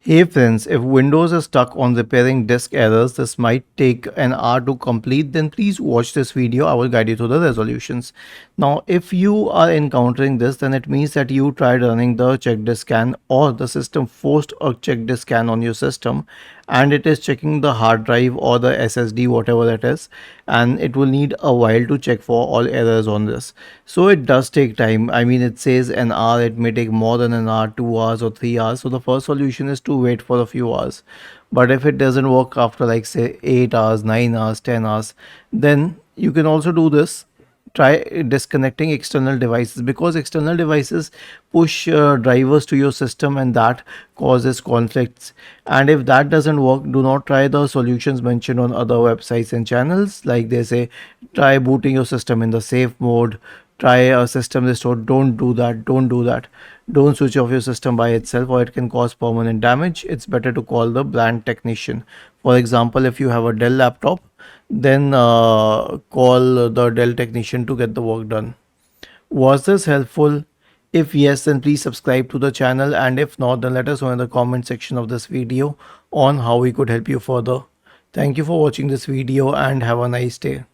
Hey friends, if Windows is stuck on repairing disk errors, this might take an hour to complete, then please watch this video. I will guide you through the resolutions. Now, if you are encountering this, then it means that you tried running the check disk scan or the system forced a check disk scan on your system and it is checking the hard drive or the SSD, whatever it is, and it will need a while to check for all errors on this. So it does take time. I mean, it says an hour, it may take more than an hour, 2 hours or 3 hours. So the first solution is to wait for a few hours. But if it doesn't work after like say 8 hours, 9 hours, 10 hours, then you can also do this. Try disconnecting external devices, because external devices push drivers to your system and that causes conflicts. And if that doesn't work, do not try the solutions mentioned on other websites and channels. Like they say, try booting your system in the safe mode, try a system restore. Don't do that, don't switch off your system by itself, or it can cause permanent damage. It's better to call the brand technician. For example, if you have a Dell laptop, then call the Dell technician to get the work done. Was this helpful? If yes, then please subscribe to the channel, and if not, then let us know in the comment section of this video on how we could help you further. Thank you for watching this video and have a nice day.